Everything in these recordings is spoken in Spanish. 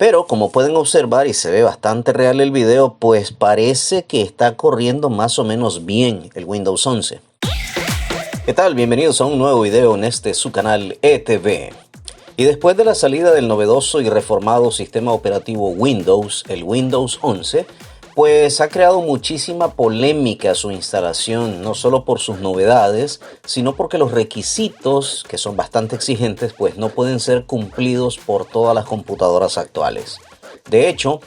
Pero como pueden observar y se ve bastante real el video, pues parece que está corriendo más o menos bien el Windows 11. ¿Qué tal? Bienvenidos a un nuevo video en su canal ETV. Y después de la salida del novedoso y reformado sistema operativo Windows, el Windows 11, pues ha creado muchísima polémica su instalación, no solo por sus novedades, sino porque los requisitos, que son bastante exigentes, pues no pueden ser cumplidos por todas las computadoras actuales. De hecho,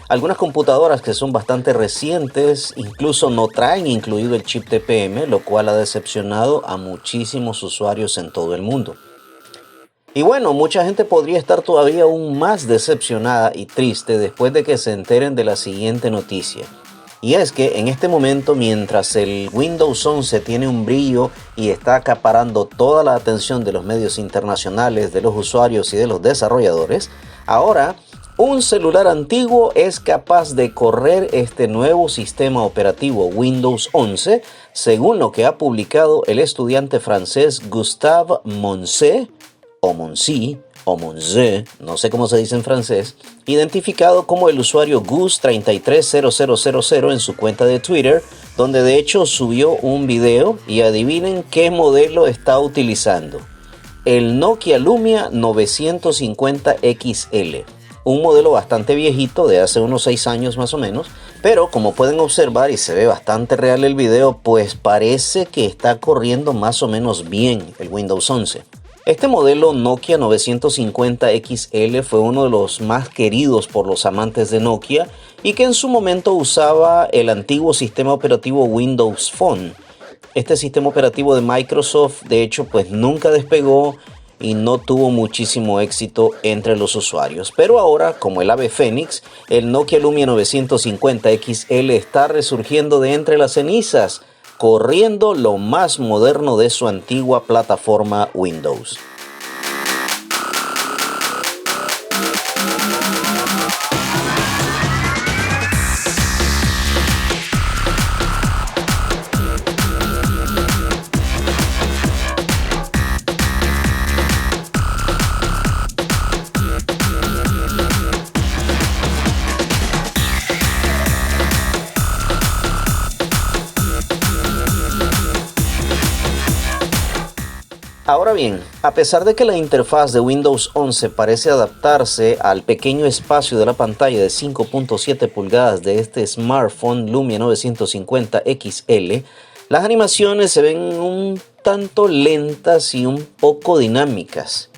algunas computadoras que son bastante recientes incluso no traen incluido el chip TPM, lo cual ha decepcionado a muchísimos usuarios en todo el mundo. Y bueno, mucha gente podría estar todavía aún más decepcionada y triste después de que se enteren de la siguiente noticia. Y es que en este momento, mientras el Windows 11 tiene un brillo y está acaparando toda la atención de los medios internacionales, de los usuarios y de los desarrolladores, ahora un celular antiguo es capaz de correr este nuevo sistema operativo Windows 11, según lo que ha publicado el estudiante francés Gustave Monce, o Moncy, o Monze, no sé cómo se dice en francés, identificado como el usuario Gus330000 en su cuenta de Twitter, donde de hecho subió un video y adivinen qué modelo está utilizando. El Nokia Lumia 950 XL. Un modelo bastante viejito, de hace unos 6 años más o menos, pero como pueden observar y se ve bastante real el video, pues parece que está corriendo más o menos bien el Windows 11. Este modelo Nokia 950 XL fue uno de los más queridos por los amantes de Nokia y que en su momento usaba el antiguo sistema operativo Windows Phone. Este sistema operativo de Microsoft, de hecho, pues nunca despegó y no tuvo muchísimo éxito entre los usuarios. Pero ahora, como el ave fénix, el Nokia Lumia 950 XL está resurgiendo de entre las cenizas, corriendo lo más moderno de su antigua plataforma Windows. Ahora bien, a pesar de que la interfaz de Windows 11 parece adaptarse al pequeño espacio de la pantalla de 5.7 pulgadas de este smartphone Lumia 950 XL, las animaciones se ven un tanto lentas y un poco dinámicas.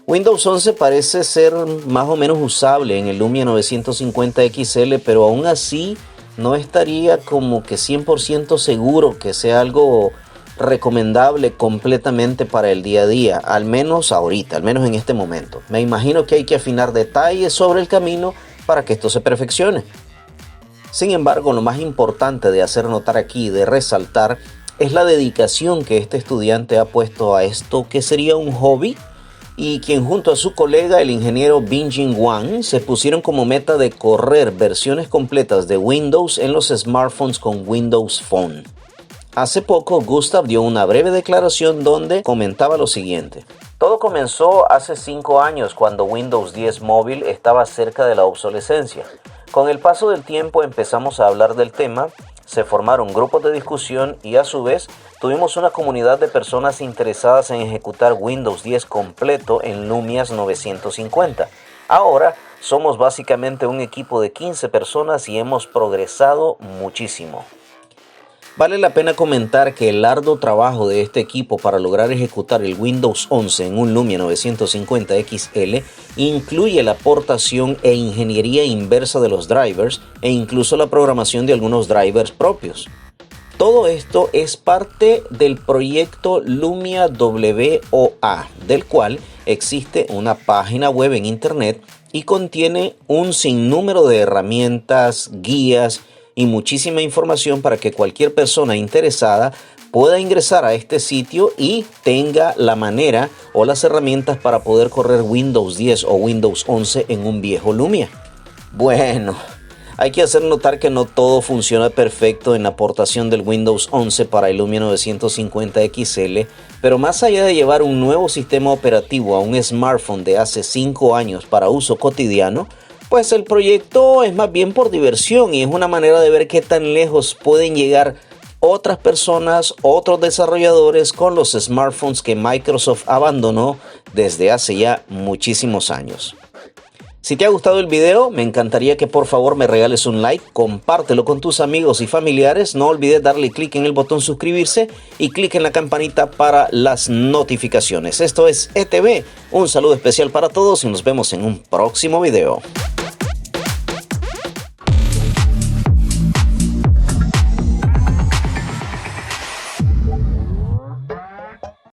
Windows 11 parece ser más o menos usable en el Lumia 950 XL, pero aún así no estaría como que 100% seguro que sea algo recomendable completamente para el día a día, al menos ahorita, al menos en este momento. Me imagino que hay que afinar detalles sobre el camino para que esto se perfeccione. Sin embargo, lo más importante de hacer notar aquí, de resaltar, es la dedicación que este estudiante ha puesto a esto, que sería un hobby, y quien junto a su colega, el ingeniero Bingjin Wang, se pusieron como meta de correr versiones completas de Windows en los smartphones con Windows Phone. Hace poco, Gustav dio una breve declaración donde comentaba lo siguiente. Todo comenzó hace 5 años cuando Windows 10 Móvil estaba cerca de la obsolescencia. Con el paso del tiempo empezamos a hablar del tema, se formaron grupos de discusión y a su vez tuvimos una comunidad de personas interesadas en ejecutar Windows 10 completo en Lumias 950. Ahora somos básicamente un equipo de 15 personas y hemos progresado muchísimo. Vale la pena comentar que el arduo trabajo de este equipo para lograr ejecutar el Windows 11 en un Lumia 950 XL incluye la aportación e ingeniería inversa de los drivers e incluso la programación de algunos drivers propios. Todo esto es parte del proyecto Lumia WOA, del cual existe una página web en internet y contiene un sinnúmero de herramientas, guías y muchísima información para que cualquier persona interesada pueda ingresar a este sitio y tenga la manera o las herramientas para poder correr Windows 10 o Windows 11 en un viejo Lumia. Bueno, hay que hacer notar que no todo funciona perfecto en la aportación del Windows 11 para el Lumia 950 XL, pero más allá de llevar un nuevo sistema operativo a un smartphone de hace 5 años para uso cotidiano, Pues el proyecto es más bien por diversión y es una manera de ver qué tan lejos pueden llegar otras personas, otros desarrolladores con los smartphones que Microsoft abandonó desde hace ya muchísimos años. Si te ha gustado el video, me encantaría que por favor me regales un like, compártelo con tus amigos y familiares, no olvides darle clic en el botón suscribirse y clic en la campanita para las notificaciones. Esto es ETV, un saludo especial para todos y nos vemos en un próximo video.